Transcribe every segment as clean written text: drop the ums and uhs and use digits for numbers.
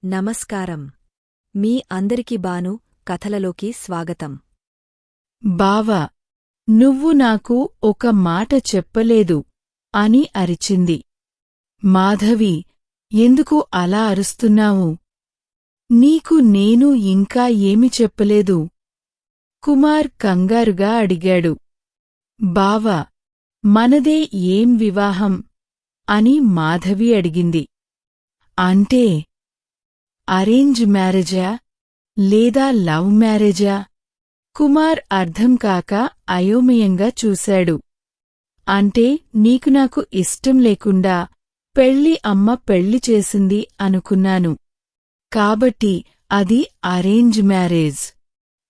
నమస్కారం. మీ అందరికి బాను కథలలోకి స్వాగతం. బావా, నువ్వు నాకు ఒక మాట చెప్పలేదు అని అరిచింది. మాధవి, ఎందుకు అలా అరుస్తున్నావు? నీకు నేను ఇంకా ఏమి చెప్పలేదు? కుమార్ కంగారుగా అడిగాడు. బావా, మనదే ఏం వివాహం అని మాధవి అడిగింది. అంటే అరేంజ్ మ్యారేజా లేదా లవ్ మ్యారేజా? కుమార్ అర్థంకాక అయోమయంగా చూశాడు. అంటే నీకు నాకు ఇష్టం లేకుండా పెళ్లి అమ్మ పెళ్లి చేసింది అనుకున్నాను. కాబట్టి అది అరేంజ్ మ్యారేజ్.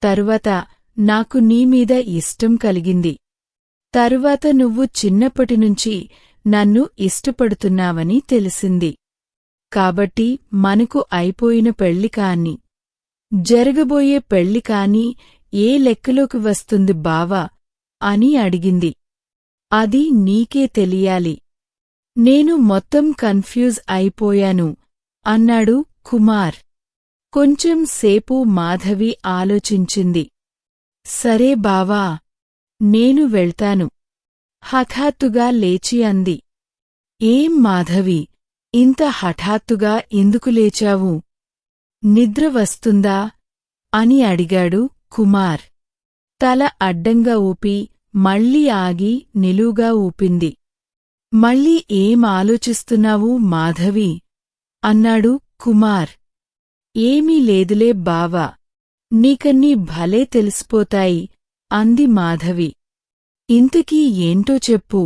తరువాత నాకు నీమీద ఇష్టం కలిగింది. తరువాత నువ్వు చిన్నప్పటినుంచి నన్ను ఇష్టపడుతున్నావని తెలిసింది. కాబట్టి మనకు అయిపోయిన పెళ్లి కాని, జరగబోయే పెళ్లి కాని ఏ లెక్కలోకి వస్తుంది బావా అని అడిగింది. అది నీకే తెలియాలి. నేను మొత్తం కన్ఫ్యూజ్ అయిపోయాను అన్నాడు కుమార్. కొంచెం సేపు మాధవి ఆలోచించింది. సరే బావా, నేను వెళ్తాను హఠాత్తుగా లేచి అంది. ఏం మాధవి, ఇంత హఠాత్తుగా ఎందుకు లేచావు? నిద్ర వస్తుందా అని అడిగాడు కుమార్. తల అడ్డంగా ఊపి మళ్ళీ ఆగి నిలువుగా ఊపింది. మళ్ళీ ఏం ఆలోచిస్తున్నావు మాధవి అన్నాడు కుమార్. ఏమీ లేదులే బావా, నీకన్నీ భలే తెలిసిపోతాయి అంది మాధవి. ఇంతకీ ఏంటో చెప్పు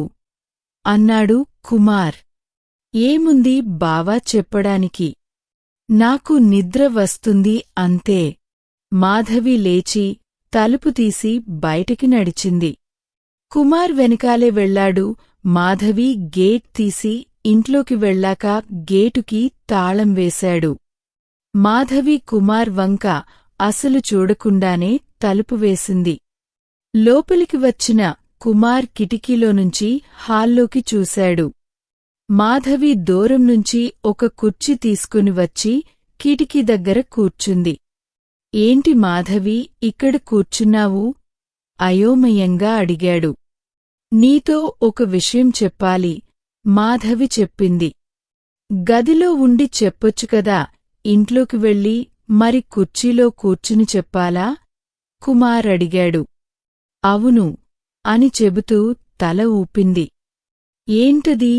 అన్నాడు కుమార్. ఏముంది బావా చెప్పడానికి? నాకు నిద్ర వస్తుంది అంతే. మాధవి లేచి తలుపు తీసి బయటికి నడిచింది. కుమార్ వెనకాలే వెళ్లాడు. మాధవి గేట్ తీసి ఇంట్లోకి వెళ్ళాక గేటుకి తాళం వేశాడు. మాధవి కుమార్ వంక అసలు చూడకుండానే తలుపు వేసింది. లోపలికి వచ్చిన కుమార్ కిటికీలోనుంచి హాల్లోకి చూశాడు. మాధవి దూరం నుంచి ఒక కుర్చీ తీసుకుని వచ్చి కిటికీ దగ్గర కూర్చుంది. ఏంటి మాధవి, ఇక్కడ కూర్చున్నావు? అయోమయంగా అడిగాడు. నీతో ఒక విషయం చెప్పాలి మాధవి చెప్పింది. గదిలో ఉండి చెప్పొచ్చుకదా, ఇంట్లోకి వెళ్ళి మరి కుర్చీలో కూర్చుని చెప్పాలా? కుమార్ అడిగాడు. అవును అని చెబుతూ తల ఊపింది. ఏంటది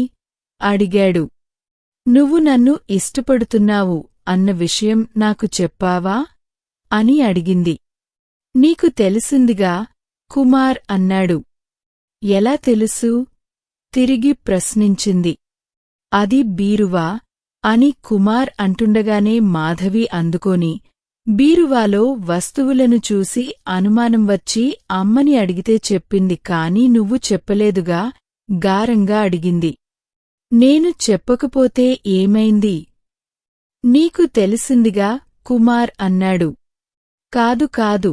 అడిగాడు. నువ్వు నన్ను ఇష్టపడుతున్నావు అన్న విషయం నాకు చెప్పావా అని అడిగింది. నీకు తెలిసిందిగా కుమార్ అన్నాడు. ఎలా తెలుసు? తిరిగి ప్రశ్నించింది. అది బీరువా అని కుమార్ అంటుండగానే మాధవి అందుకోని బీరువాలో వస్తువులను చూసి అనుమానం వచ్చి అమ్మని అడిగితే చెప్పింది. కాని నువ్వు చెప్పలేదుగా గారంగా అడిగింది. నేను చెప్పకపోతే ఏమైంది? నీకు తెలిసిందిగా కుమార్ అన్నాడు. కాదు కాదు,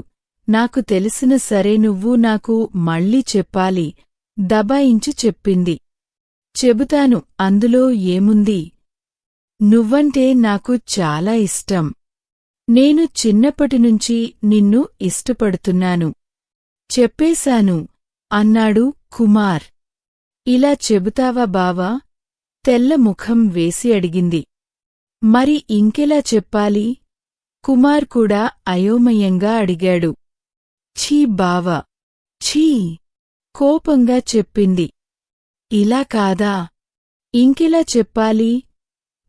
నాకు తెలిసిన సరే నువ్వు నాకు మళ్ళీ చెప్పాలి దబాయించి చెప్పింది. చెబుతాను, అందులో ఏముంది? నువ్వంటే నాకు చాలా ఇష్టం. నేను చిన్నప్పటినుంచి నిన్ను ఇష్టపడుతున్నాను. చెప్పేశాను అన్నాడు కుమార్. ఇలా చెబుతావా బావా? తెల్ల ముఖం వేసి అడిగింది. మరి ఇంకెలా చెప్పాలి? కుమార్ కూడా అయోమయంగా అడిగాడు. ఛీ బావా, ఛీ కోపంగా చెప్పింది. ఇలా కాదా? ఇంకెలా చెప్పాలి?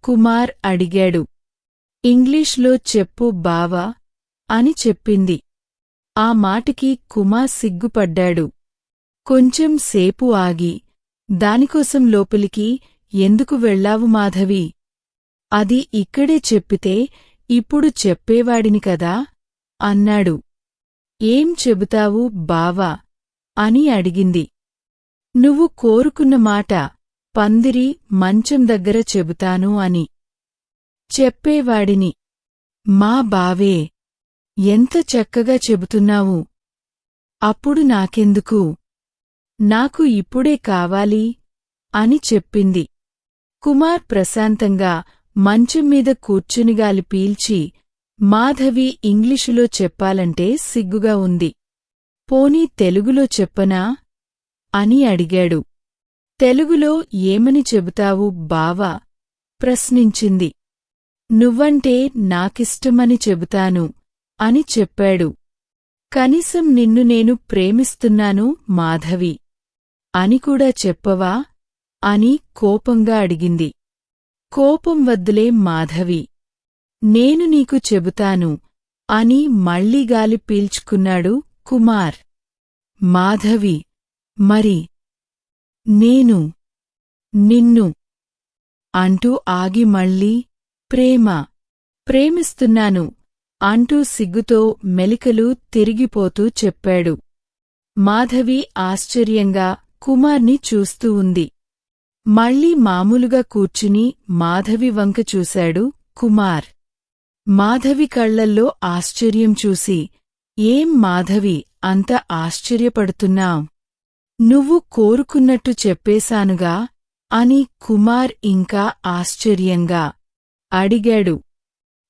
కుమార్ అడిగాడు. ఇంగ్లీష్లో చెప్పు బావా అని చెప్పింది. ఆ మాటకి కుమార్ సిగ్గుపడ్డాడు. కొంచెం సేపు ఆగి, దానికోసం లోపలికి ఎందుకు వెళ్ళావు మాధవి? అది ఇక్కడే చెప్పితే ఇప్పుడు చెప్పేవాడిని కదా అన్నాడు. ఏం చెబుతావు బావా అని అడిగింది. నువ్వు కోరుకున్న మాట పందిరి మంచం దగ్గర చెబుతాను అని చెప్పేవాడిని. మా బావే, ఎంత చక్కగా చెబుతున్నావు. అప్పుడు నాకెందుకు? నాకు ఇప్పుడే కావాలి అని చెప్పింది. కుమార్ ప్రశాంతంగా మంచం మీద కూర్చుని గాలి పీల్చి, మాధవి ఇంగ్లీషులో చెప్పాలంటే సిగ్గుగా ఉంది. పోనీ తెలుగులో చెప్పనా? అని అడిగాడు. తెలుగులో ఏమని చెబుతావు బావా? ప్రశ్నించింది. నువ్వంటే నాకిష్టమని చెబుతాను అని చెప్పాడు. కనీసం నిన్ను నేను ప్రేమిస్తున్నాను మాధవి అని కూడా చెప్పవా? అని కోపంగా అడిగింది. కోపం వద్దులే మాధవి, నేను నీకు చెబుతాను అని మళ్ళీ గాలి పీల్చుకున్నాడు కుమార్. మాధవి, మరి నేను నిన్ను అంటూ ఆగి మళ్ళీ ప్రేమిస్తున్నాను అంటూ సిగ్గుతో మెలికలు తిరిగిపోతూ చెప్పాడు. మాధవి ఆశ్చర్యంగా కుమార్ని చూస్తూ ఉంది. మళ్ళీ మామూలుగా కూర్చుని మాధవి వంక చూశాడు కుమార్. మాధవి కళ్లల్లో ఆశ్చర్యం చూసి, ఏం మాధవి అంత ఆశ్చర్యపడుతున్నావ్? నువ్వు కోరుకున్నట్టు చెప్పేశానుగా అని కుమార్ ఇంకా ఆశ్చర్యంగా అడిగాడు.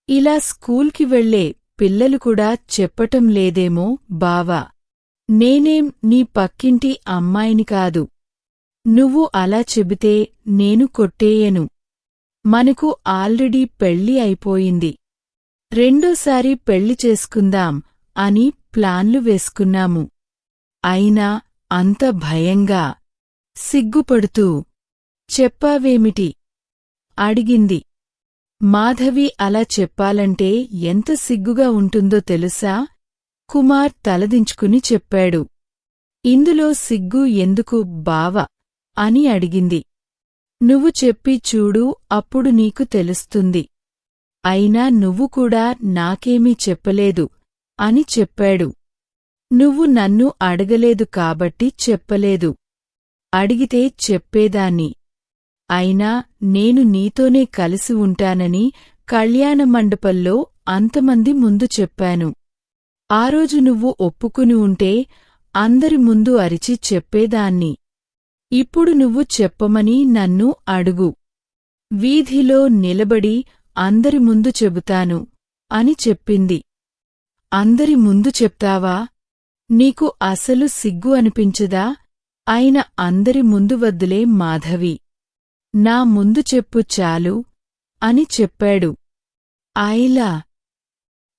ఇలా స్కూల్కి వెళ్లే పిల్లలు కూడా చెప్పటం లేదేమో బావా? నేనేం నీ పక్కింటి అమ్మాయిని కాదు. నువ్వు అలా చెబితే నేను కొట్టేయను. మనకు ఆల్రెడీ పెళ్ళి అయిపోయింది. రెండోసారి పెళ్లి చేసుకుందాం అని ప్లాన్లు వేసుకున్నాము. అయినా అంత భయంగా, సిగ్గుపడుతూ చెప్పావేమిటి? అడిగింది. మాధవి అలా చెప్పాలంటే ఎంత సిగ్గుగా ఉంటుందో తెలుసా? కుమార్ తలదించుకుని చెప్పాడు. ఇందులో సిగ్గు ఎందుకు బావా? అని అడిగింది. నువ్వు చెప్పి చూడు, అప్పుడు నీకు తెలుస్తుంది. అయినా నువ్వు కూడా నాకేమీ చెప్పలేదు అని చెప్పాడు. నువ్వు నన్ను అడగలేదు కాబట్టి చెప్పలేదు. అడిగితే చెప్పేదాన్ని. అయినా నేను నీతోనే కలిసి ఉంటానని కళ్యాణ మండపంలో అంతమంది ముందు చెప్పాను. ఆ రోజు నువ్వు ఒప్పుకుని ఉంటే అందరి ముందు అరిచి చెప్పేదాన్ని. ఇప్పుడు నువ్వు చెప్పమని నన్ను అడుగు. వీధిలో నిలబడి అందరి ముందు చెబుతాను అని చెప్పింది. అందరి ముందు చెప్తావా? నీకు అసలు సిగ్గు అనిపించదా? అయిన అందరి ముందు వద్దులే మాధవి, నా ముందు చెప్పు చాలు అని చెప్పాడు. ఆయిలా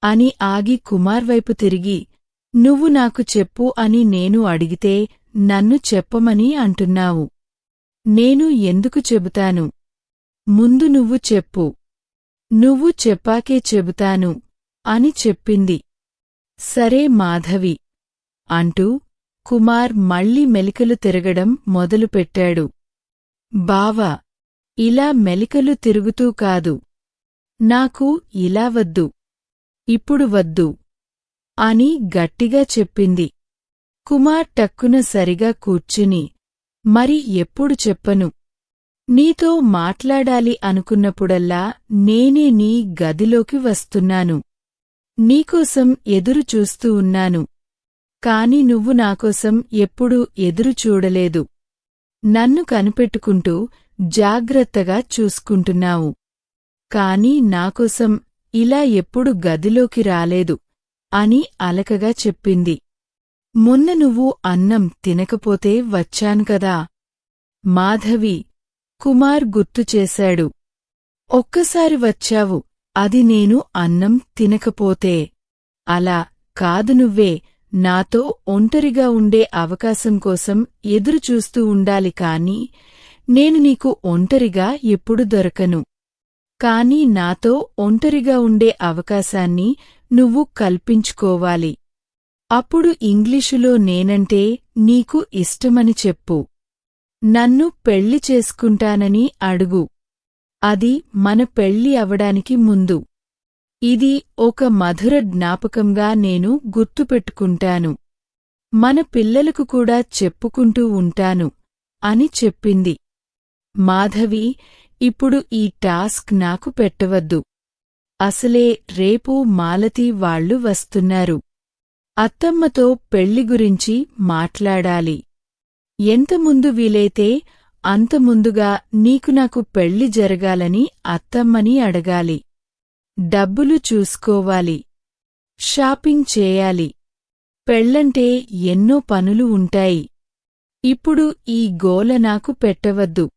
అని ఆగి కుమార్ వైపు తిరిగి, నువ్వు నాకు చెప్పు అని నేను అడిగితే నన్ను చెప్పమని అంటున్నావు. నేను ఎందుకు చెబుతాను? ముందు నువ్వు చెప్పు. నువ్వు చెప్పాకే చెబుతాను అని చెప్పింది. సరే మాధవి అంటూ కుమార్ మళ్ళీ మెలికలు తిరగడం మొదలుపెట్టాడు. బావా, ఇలా మెలికలు తిరుగుతూ కాదు. నాకు ఇలా వద్దు, ఇప్పుడు వద్దు అని గట్టిగా చెప్పింది. కుమార్ టక్కున సరిగా కూర్చుని, మరి ఎప్పుడు చెప్పను? నీతో మాట్లాడాలి అనుకున్నప్పుడల్లా నేనే నీ గదిలోకి వస్తున్నాను. నీకోసం ఎదురు చూస్తూ ఉన్నాను. కాని నువ్వు నాకోసం ఎప్పుడూ ఎదురు చూడలేదు. నన్ను కనిపెట్టుకుంటూ జాగ్రత్తగా చూసుకుంటున్నావు. కాని నాకోసం ఇలా ఎప్పుడు గదిలోకి రాలేదు అని అలకగా చెప్పింది. మొన్న నువ్వు అన్నం తినకపోతే వచ్చాను కదా మాధవి, కుమార్ గుర్తుచేశాడు. ఒక్కసారి వచ్చావు, అది నేను అన్నం తినకపోతే. అలా కాదు, నువ్వే నాతో ఒంటరిగా ఉండే అవకాశం కోసం ఎదురుచూస్తూ ఉండాలి. కాని నేను నీకు ఒంటరిగా ఎప్పుడు దొరకను. కాని నాతో ఒంటరిగా ఉండే అవకాశాన్ని నువ్వు కల్పించుకోవాలి. అప్పుడు ఇంగ్లీషులో నేనంటే నీకు ఇష్టమని చెప్పు. నన్ను పెళ్లి చేసుకుంటానని అడుగు. అది మన పెళ్లి అవడానికి ముందు. ఇది ఒక మధుర జ్ఞాపకంగా నేను గుర్తుపెట్టుకుంటాను. మన పిల్లలకు కూడా చెప్పుకుంటూ ఉంటాను అని చెప్పింది. మాధవి, ఇప్పుడు ఈ టాస్క్ నాకు పెట్టవద్దు. అసలే రేపు మాలతి వాళ్ళు వస్తున్నారు. అత్తమ్మతో పెళ్లి గురించి మాట్లాడాలి. ఎంత ముందు వీలైతే అంత ముందుగా నీకు నాకు పెళ్లి జరగాలని అత్తమ్మని అడగాలి. డబ్బులు చూసుకోవాలి. షాపింగ్ చేయాలి. పెళ్లంటే ఎన్నో పనులు ఉంటాయి. ఇప్పుడు ఈ గోల నాకు పెట్టవద్దు.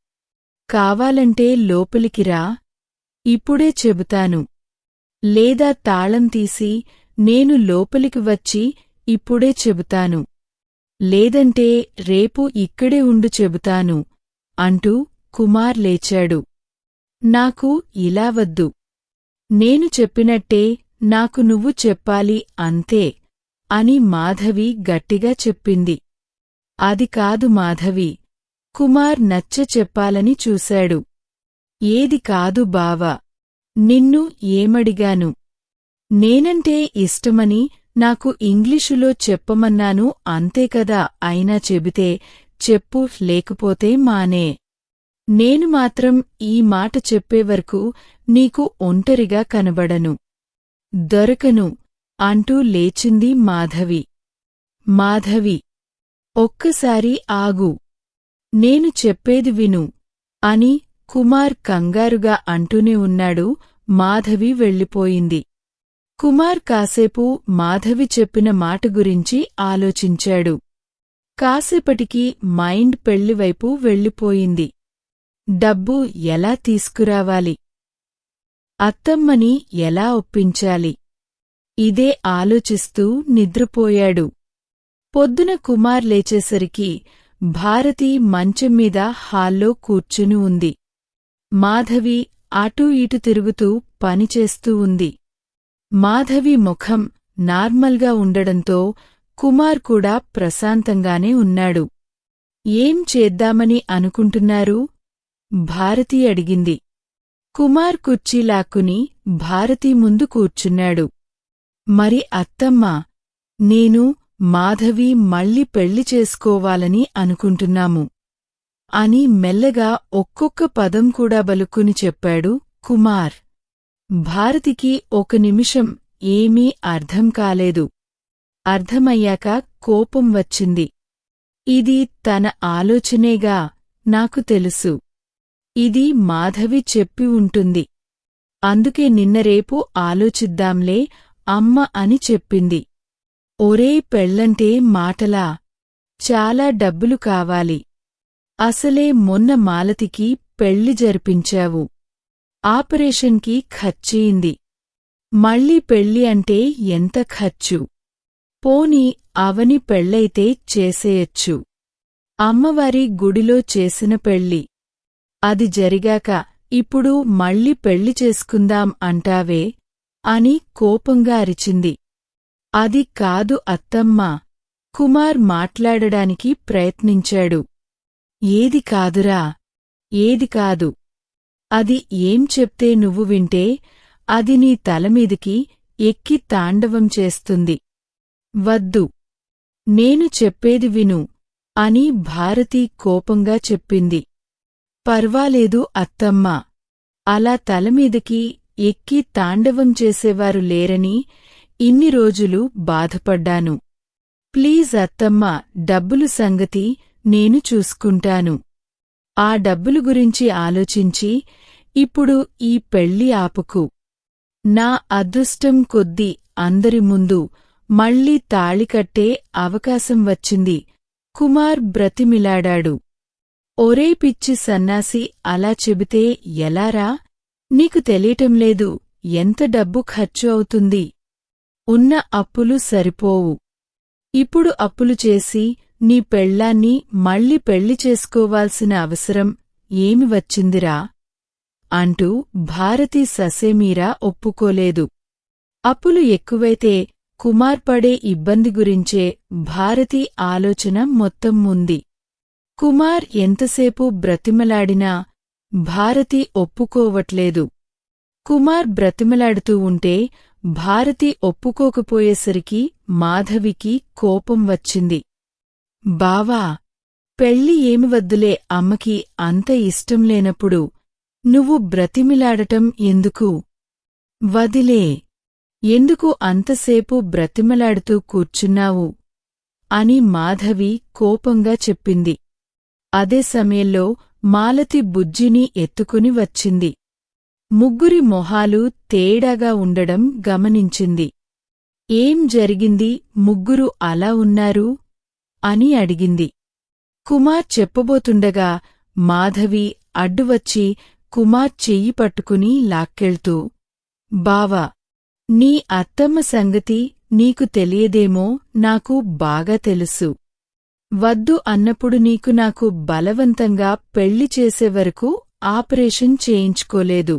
కావాలంటే లోపలికి రా. ఇప్పుడే చెబుతాను. లేదా తాళం తీసి నేను లోపలికి వచ్చి ఇప్పుడే చెబుతాను. లేదంటే రేపు ఇక్కడే ఉండు చెబుతాను అంటూ కుమార్ లేచాడు. నాకు ఇలా వద్దు. నేను చెప్పినట్టే నాకు నువ్వు చెప్పాలి అంతే అని మాధవి గట్టిగా చెప్పింది. అది కాదు మాధవి. కుమార్ నచ్చ చెప్పాలని చూశాడు. ఏది కాదు బావా. నిన్ను ఏమడిగాను? నేనంటే ఇష్టమని నాకు ఇంగ్లీషులో చెప్పమన్నాను అంతేకదా. అయినా చెబితే చెప్పు, లేకపోతే మానే. నేను మాత్రం ఈ మాట చెప్పేవరకు నీకు ఒంటరిగా కనబడను, దొరకను అంటూ లేచింది మాధవి. మాధవి, ఒక్కసారి ఆగు. నేను చెప్పేది విను అని కుమార్ కంగారుగా అంటూనే ఉన్నాడు. మాధవి వెళ్ళిపోయింది. కుమార్ కాసేపు మాధవి చెప్పిన మాట గురించి ఆలోచించాడు. కాసేపటికి మైండ్ పెళ్లివైపు వెళ్ళిపోయింది. డబ్బు ఎలా తీసుకురావాలి? అత్తమ్మని ఎలా ఒప్పించాలి? ఇదే ఆలోచిస్తూ నిద్రపోయాడు. పొద్దున కుమార్ లేచేసరికి భారతి మంచంమీద హాల్లో కూర్చుని ఉంది. మాధవి అటూ ఇటు తిరుగుతూ పనిచేస్తూ ఉంది. మాధవి ముఖం నార్మల్గా ఉండడంతో కుమార్ కూడా ప్రశాంతంగానే ఉన్నాడు. ఏం చేద్దామని అనుకుంటున్నారు? భారతి అడిగింది. కుమార్ కుర్చీ లాక్కుని భారతి ముందు కూర్చున్నాడు. మరి అత్తమ్మా, నేను మాధవి మళ్ళీ పెళ్లి చేసుకోవాలని అనుకుంటున్నాము అని మెల్లగా ఒక్కొక్క పదం కూడా బలుక్కుని చెప్పాడు కుమార్. భారతికి ఒక నిమిషం ఏమీ అర్థం కాలేదు. అర్థమయ్యాక కోపం వచ్చింది. ఇది తన ఆలోచనేగా, నాకు తెలుసు. ఇది మాధవి చెప్పి ఉంటుంది. అందుకే నిన్న రేపు ఆలోచిద్దాంలే అమ్మ అని చెప్పింది. ఒరే, పెళ్లంటే మాటలా? చాలా డబ్బులు కావాలి. అసలే మొన్న మాలతికి పెళ్లి జరిపించావు. ఆపరేషన్కి ఖర్చయింది. మళ్ళీ పెళ్లి అంటే ఎంత ఖర్చు? పోనీ అవని పెళ్లైతే చేసేయచ్చు. అమ్మవారి గుడిలో చేసిన పెళ్లి. అది జరిగాక ఇప్పుడు మళ్ళీ పెళ్లి చేసుకుందాం అంటావే అని కోపంగా అరిచింది. అది కాదు అత్తమ్మా. కుమార్ మాట్లాడడానికి ప్రయత్నించాడు. ఏది కాదురా? ఏది కాదు? అది ఏం చెప్తే నువ్వు వింటే అది నీ తలమీదికి ఎక్కి తాండవం చేస్తుంది. వద్దు, నేను చెప్పేది విను అని భారతి కోపంగా చెప్పింది. పర్వాలేదు అత్తమ్మా. అలా తలమీదికి ఎక్కి తాండవం చేసేవారు లేరని ఇన్ని రోజులు బాధపడ్డాను. ప్లీజ్ అత్తమ్మా, డబ్బులు సంగతి నేను చూసుకుంటాను. ఆ డబ్బులు గురించి ఆలోచించి ఇప్పుడు ఈ పెళ్లి ఆపుకు. నా అదృష్టం కొద్దీ అందరి ముందు మళ్ళీ తాళికట్టే అవకాశం వచ్చింది. కుమార్ బ్రతిమిలాడాడు. ఒరే పిచ్చి సన్నాసి, అలా చెబితే ఎలారా? నీకు తెలియటంలేదు ఎంత డబ్బు ఖర్చు అవుతుంది. ఉన్న అప్పులు సరిపోవు. ఇప్పుడు అప్పులు చేసి నీ పెళ్ళాన్ని మళ్ళీ పెళ్లి చేసుకోవాల్సిన అవసరం ఏమి వచ్చిందిరా? అంటూ భారతి ససేమీరా ఒప్పుకోలేదు. అప్పులు ఎక్కువైతే కుమార్ పడే ఇబ్బంది గురించే భారతి ఆలోచన మొత్తం ఉంది. కుమార్ ఎంతసేపు బ్రతిమలాడినా భారతి ఒప్పుకోవట్లేదు. కుమార్ బ్రతిమలాడుతూ ఉంటే భారతి ఒప్పుకోకపోయేసరికి మాధవికి కోపం వచ్చింది. బావా, పెళ్లి ఏమి వద్దులే, అమ్మకి అంత ఇష్టం లేనప్పుడు నువ్వు బ్రతిమిలాడటం ఎందుకు? వదిలే. ఎందుకు అంతసేపు బ్రతిమలాడుతూ కూర్చున్నావు? అని మాధవి కోపంగా చెప్పింది. అదే సమయంలో మాలతి బుజ్జిని ఎత్తుకుని వచ్చింది. ముగ్గురి మొహాలు తేడాగా ఉండడం గమనించింది. ఏం జరిగింది, ముగ్గురు అలా ఉన్నారు అని అడిగింది. కుమార్ చెప్పబోతుండగా మాధవి అడ్డువచ్చి కుమార్ చెయ్యి పట్టుకుని లాక్కెళ్తూ, బావా, నీ అత్తమ్మ సంగతి నీకు తెలియదేమో, నాకు బాగా తెలుసు. వద్దు అన్నప్పుడు నీకు నాకు బలవంతంగా పెళ్లి చేసేవరకు ఆపరేషన్ చేయించుకోలేదు.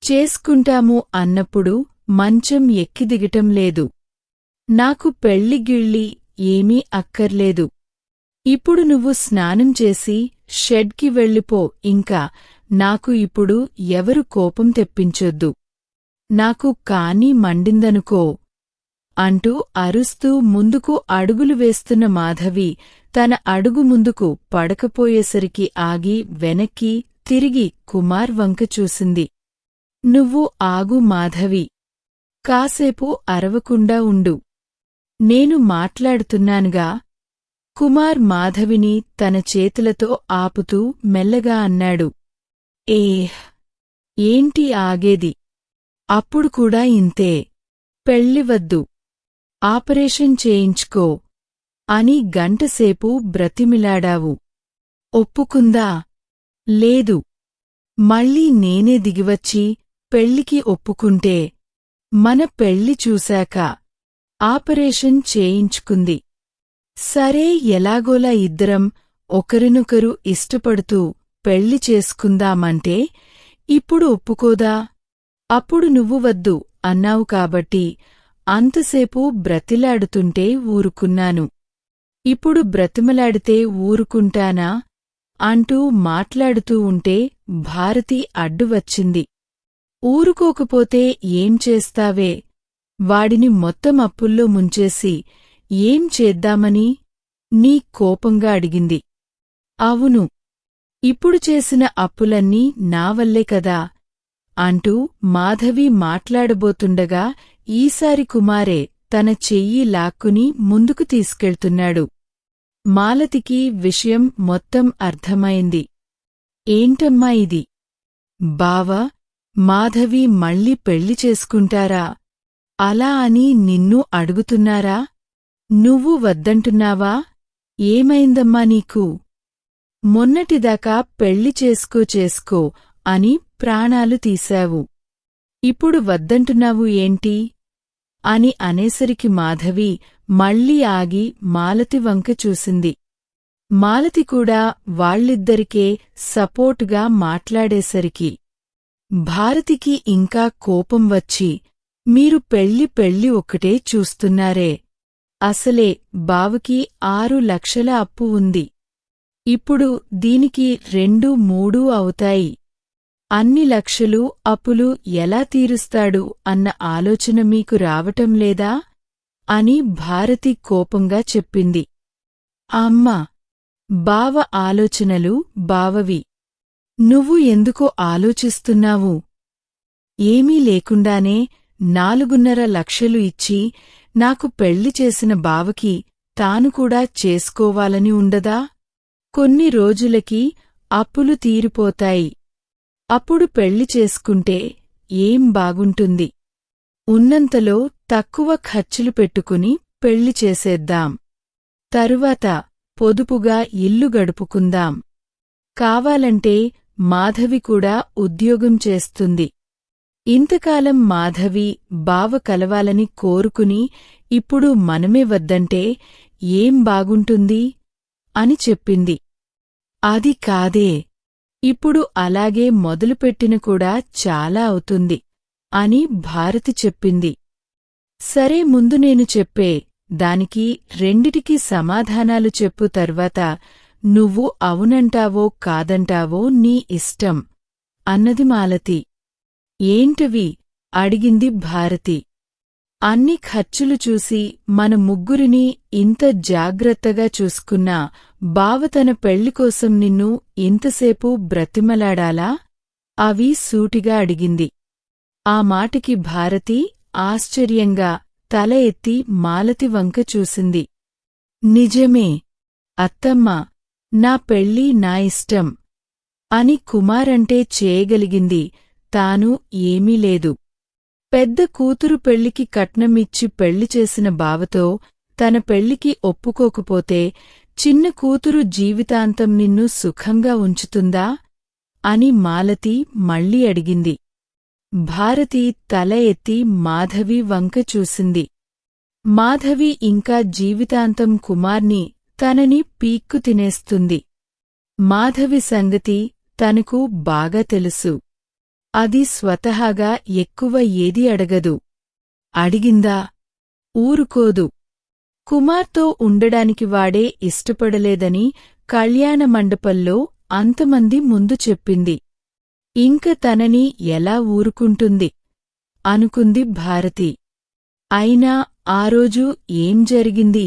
చేసుకుంటాము అన్నప్పుడు మంచం ఎక్కిదిగటం లేదు. నాకు పెళ్లిగిళ్ళి ఏమీ అక్కర్లేదు. ఇప్పుడు నువ్వు స్నానం చేసి షెడ్కి వెళ్ళిపో. ఇంకా నాకు ఇప్పుడు ఎవరు కోపం తెప్పించొద్దు. నాకు కాని మండిందనుకో అంటూ అరుస్తూ ముందుకు అడుగులు వేస్తున్న మాధవి తన అడుగు ముందుకు పడకపోయేసరికి ఆగి వెనక్కి తిరిగి కుమార్ వంక చూసింది. నువ్వు ఆగు మాధవి, కాసేపు అరవకుండా ఉండు, నేను మాట్లాడుతున్నానుగా. కుమార్ మాధవిని తన చేతులతో ఆపుతూ మెల్లగా అన్నాడు. ఏంటి ఆగేది? అప్పుడు కూడా ఇంతే. పెళ్ళివద్దు, ఆపరేషన్ చేయించుకో అని గంటసేపు బ్రతిమిలాడావు. ఒప్పుకుందా? లేదు. మళ్ళీ నేనే దిగివచ్చి పెళ్లికి ఒప్పుకుంటే మన పెళ్లి చూశాక ఆపరేషన్ చేయించుకుంది. సరే, ఎలాగోలా ఇద్దరం ఒకరినొకరు ఇష్టపడుతూ పెళ్లి చేసుకుందామంటే ఇప్పుడు ఒప్పుకోదా? అప్పుడు నువ్వు వద్దు అన్నావు కాబట్టి అంతసేపు బ్రతిలాడుతుంటే ఊరుకున్నాను. ఇప్పుడు బ్రతిమలాడితే ఊరుకుంటానా అంటూ మాట్లాడుతూ ఉంటే భారతి అడ్డువచ్చింది. ఊరుకోకపోతే ఏం చేస్తావే? వాడిని మొత్తం అప్పుల్లో ముంచేసి ఏం చేద్దామని నీ కోపంగా అడిగింది. అవును, ఇప్పుడు చేసిన అప్పులన్నీ నావల్లే కదా అంటూ మాధవి మాట్లాడబోతుండగా ఈసారి కుమారే తన చెయ్యి లాక్కుని ముందుకు తీసుకెళ్తున్నాడు. మాలతికి విషయం మొత్తం అర్థమైంది. ఏంటమ్మా ఇది? బావా, మాధవి మళ్ళీ పెళ్లి చేసుకుంటారా? అలా అని నిన్ను అడుగుతున్నారా? నువ్వు వద్దంటున్నావా? ఏమైందమ్మా నీకు? మొన్నటిదాకా పెళ్లి చేసుకో అని ప్రాణాలు తీశావు. ఇప్పుడు వద్దంటున్నావు ఏంటి అని అనేసరికి మాధవి మళ్ళీ ఆగి మాలతి వంక చూసింది. మాలతి కూడా వాళ్ళిద్దరికే సపోర్టుగా మాట్లాడేసరికి భారతికి ఇంకా కోపం వచ్చి, మీరు పెళ్లి ఒక్కటే చూస్తున్నారే, అసలే బావకి 6 లక్షల అప్పు ఉంది. ఇప్పుడు దీనికి 2-3 అవుతాయి. అన్ని లక్షలు అప్పులు ఎలా తీరుస్తాడు అన్న ఆలోచన మీకు రావటం లేదా అని భారతి కోపంగా చెప్పింది. అమ్మా, బావ ఆలోచనలు బావవి. నువ్వు ఎందుకో ఆలోచిస్తున్నావు? ఏమీ లేకుండానే 4.5 లక్షలు ఇచ్చి నాకు పెళ్లి చేసిన బావకి తాను కూడా చేసుకోవాలని ఉండదా? కొన్ని రోజులకి అప్పులు తీరిపోతాయి. అప్పుడు పెళ్లి చేసుకుంటే ఏం బాగుంటుంది? ఉన్నంతలో తక్కువ ఖర్చులు పెట్టుకుని పెళ్లి చేసేద్దాం. తరువాత పొదుపుగా ఇల్లు గడుపుకుందాం. కావాలంటే మాధవి కూడా ఉద్యోగం చేస్తుంది. ఇంతకాలం మాధవి బావ కలవాలని కోరుకుని ఇప్పుడు మనమే వద్దంటే ఏం బాగుంటుంది అని చెప్పింది. అది కాదే, ఇప్పుడు అలాగే మొదలుపెట్టిన కూడా చాలా అవుతుంది అని భారతి చెప్పింది. సరే, ముందు నేను చెప్పే దానికి రెండిటికీ సమాధానాలు చెప్పు. తర్వాత నువ్వు అవునంటావో కాదంటావో నీ ఇష్టం అన్నది మాలతి. ఏంటవి? అడిగింది భారతి. అన్ని ఖర్చులు చూసి మన ముగ్గురిని ఇంత జాగ్రత్తగా చూసుకున్నా బావ తన పెళ్లికోసం నిన్ను ఇంతసేపు బ్రతిమలాడాలా? అవి సూటిగా అడిగింది. ఆ మాటకి భారతి ఆశ్చర్యంగా తల ఎత్తి మాలతి వంక చూసింది. నిజమే అత్తమ్మా, నా పెళ్ళి నా ఇష్టం. అని కుమారంటే చేయగలిగింది తాను ఏమీ లేదు. పెద్ద కూతురు పెళ్లికి కట్నమిచ్చి పెళ్లి చేసిన బావతో తన పెళ్లికి ఒప్పుకోకపోతే చిన్న కూతురు జీవితాంతం నిన్ను సుఖంగా ఉంచుతుందా అని మాలతి మళ్ళీ అడిగింది. భారతి తల ఎత్తి మాధవి వంక చూసింది. మాధవి ఇంకా జీవితాంతం కుమార్ని తనని పీక్కు తినేస్తుంది. మాధవి సంగతి తనకు బాగా తెలుసు. అది స్వతహాగా ఎక్కువ ఏదీ అడగదు. అడిగిందా ఊరుకోదు. కుమార్తో ఉండడానికి వాడే ఇష్టపడలేదని కళ్యాణ మండపంలో అంతమంది ముందు చెప్పింది. ఇంక తనని ఎలా ఊరుకుంటుంది అనుకుంది భారతి. అయినా ఆ రోజు ఏం జరిగింది?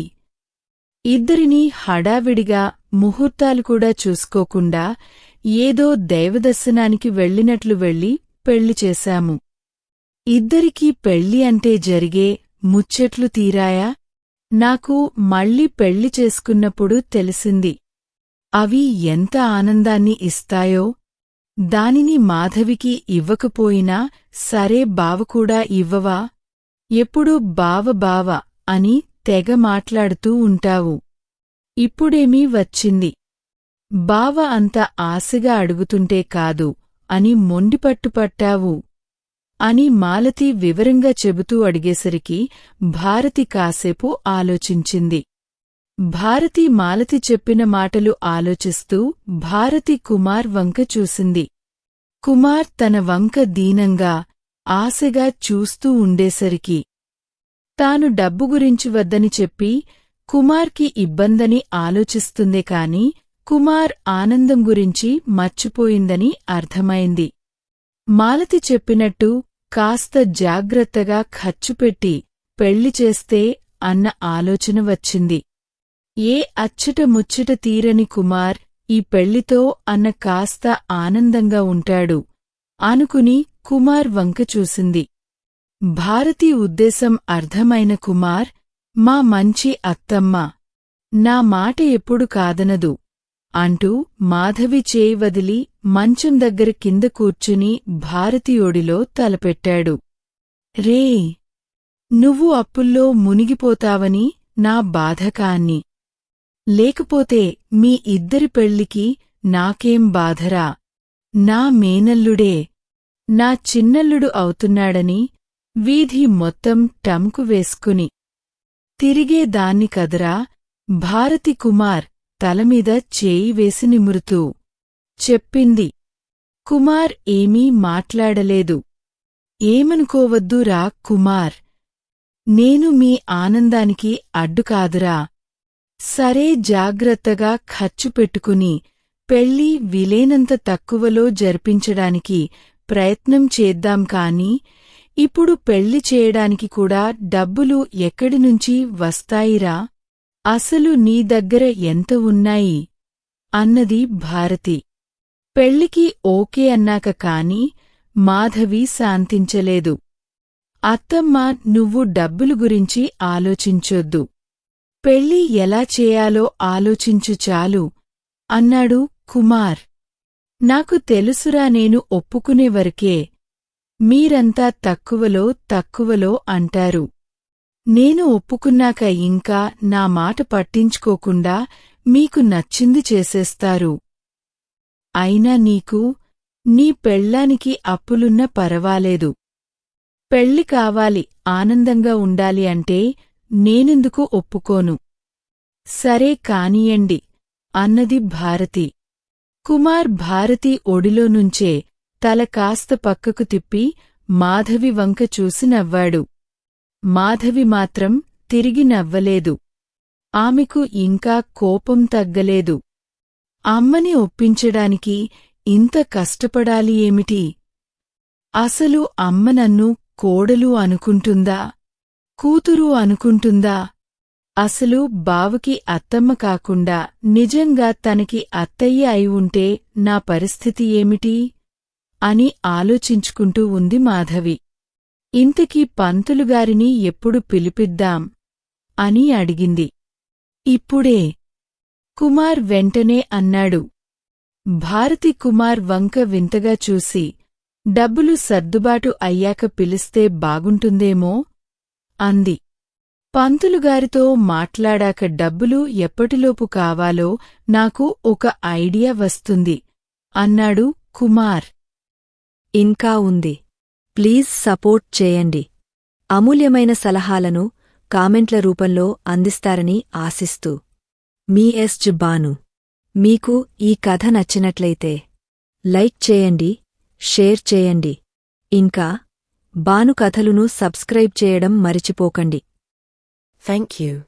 ఇద్దరినీ హడావిడిగా ముహూర్తాలు కూడా చూసుకోకుండా ఏదో దైవదర్శనానికి వెళ్ళినట్లు వెళ్ళి పెళ్లి చేశాము. ఇద్దరికీ పెళ్లి అంటే జరిగే ముచ్చట్లు తీరాయా? నాకు మళ్ళీ పెళ్లి చేసుకున్నప్పుడు తెలిసింది. అవి ఎంత ఆనందాన్ని ఇస్తాయో. దానిని మాధవికి ఇవ్వకపోయినా సరే బావకూడా ఇవ్వవా? ఎప్పుడూ బావ బావ అని తెగ మాట్లాడుతూ ఉంటావు. ఇప్పుడేమీ వచ్చింది. బావ అంత ఆశగా అడుగుతుంటే కాదు అని మొండిపట్టుపట్టావు అని మాలతి వివరంగా చెబుతూ అడిగేసరికి భారతి కాసేపు ఆలోచించింది. భారతి మాలతి చెప్పిన మాటలు ఆలోచిస్తూ భారతి కుమార్ వంక చూసింది. కుమార్ తన వంక దీనంగా ఆశగా చూస్తూ ఉండేసరికి తాను డబ్బు గురించి వద్దని చెప్పి కుమార్కి ఇబ్బందని ఆలోచిస్తుందే కాని కుమార్ ఆనందం గురించి మర్చిపోయిందని అర్థమైంది. మాలతి చెప్పినట్టు కాస్త జాగ్రత్తగా ఖర్చుపెట్టి పెళ్లి చేస్తే అన్న ఆలోచన వచ్చింది. ఏ అచ్చట ముచ్చట తీరని కుమార్ ఈ పెళ్లితో అన్న కాస్త ఆనందంగా ఉంటాడు అనుకుని కుమార్ వంక చూసింది. భారతి ఉద్దేశం అర్థమైన కుమార్, మా మంచి అత్తమ్మ, నా మాట ఎప్పుడు కాదనదు అంటూ మాధవి చేయి వదిలి మంచం దగ్గర కింద కూర్చుని భారతి ఒడిలో తలపెట్టాడు. రే, నువ్వు అప్పుల్లో మునిగిపోతావని నా బాధకాన్ని. లేకపోతే మీ ఇద్దరి పెళ్లికి నాకేం బాధరా? నా మేనల్లుడే నా చిన్నల్లుడు అవుతున్నాడని వీధి మొత్తం టంకు వేసుకుని తిరిగేదాన్ని కదరా? భారతి కుమార్ తలమీద చేయి వేసి నిమురుతూ చెప్పింది. కుమార్ ఏమీ మాట్లాడలేదు. ఏమనుకోవద్దురా కుమార్, నేను మీ ఆనందానికి అడ్డుకాదురా. సరే, జాగ్రత్తగా ఖర్చు పెట్టుకుని పెళ్లి వీలైనంత తక్కువలో జరిపించడానికి ప్రయత్నం చేద్దాం కాని ఇప్పుడు పెళ్లి చేయడానికి కూడా డబ్బులు ఎక్కడినుంచి వస్తాయిరా? అసలు నీ దగ్గర ఎంత ఉన్నాయి? అన్నది భారతి. పెళ్లికి ఓకే అన్నాక కాని మాధవి శాంతించలేదు. అత్తమ్మ, నువ్వు డబ్బులు గురించి ఆలోచించొద్దు. పెళ్లి ఎలా చేయాలో ఆలోచించు చాలు అన్నాడు కుమార్. నాకు తెలుసురా, నేను ఒప్పుకునేవరకే. మీరంతా తక్కువలో అంటారు. నేను ఒప్పుకున్నాక ఇంకా నా మాట పట్టించుకోకుండా మీకు నచ్చింది చేసేస్తారు. అయినా నీకు, నీ పెళ్ళానికి అప్పులున్న పరవాలేదు. పెళ్లి కావాలి, ఆనందంగా ఉండాలి అంటే నేనెందుకు ఒప్పుకోను? సరే కానియండి అన్నది భారతి. కుమార్ భారతి ఒడిలోనుంచే తల కాస్త పక్కకు తిప్పి మాధవి వంక చూసి నవ్వాడు. మాధవి మాత్రం తిరిగి నవ్వలేదు. ఆమెకు ఇంకా కోపం తగ్గలేదు. అమ్మని ఒప్పించడానికి ఇంత కష్టపడాలి ఏమిటి? అసలు అమ్మ నన్ను కోడలు అనుకుంటుందా? కూతురు అనుకుంటుందా? అసలు బావకి అత్తమ్మ కాకుండా నిజంగా తనకి అత్తయ్య అయి ఉంటే నా పరిస్థితి ఏమిటి? అని ఆలోచించుకుంటూ ఉంది మాధవి. ఇంతకీ పంతులుగారిని ఎప్పుడు పిలిపిద్దాం అని అడిగింది. ఇప్పుడే కుమార్ వెంటనే అన్నాడు. భారతి కుమార్ వంక వింతగా చూసి, డబ్బులు సర్దుబాటు అయ్యాక పిలిస్తే బాగుంటుందేమో అంది. పంతులుగారితో మాట్లాడాక డబ్బులు ఎప్పటిలోపు కావాలో నాకు ఒక ఐడియా వస్తుంది అన్నాడు కుమార్. ఇంకా ఉంది. ప్లీజ్ సపోర్ట్ చేయండి. అమూల్యమైన సలహాలను కామెంట్ల రూపంలో అందిస్తారని ఆశిస్తూ మీ ఎస్. బాను. మీకు ఈ కథ నచ్చినట్లయితే లైక్ చేయండి, షేర్ చేయండి. ఇంకా బాను కథలును సబ్స్క్రైబ్ చేయడం మరిచిపోకండి. Thank you.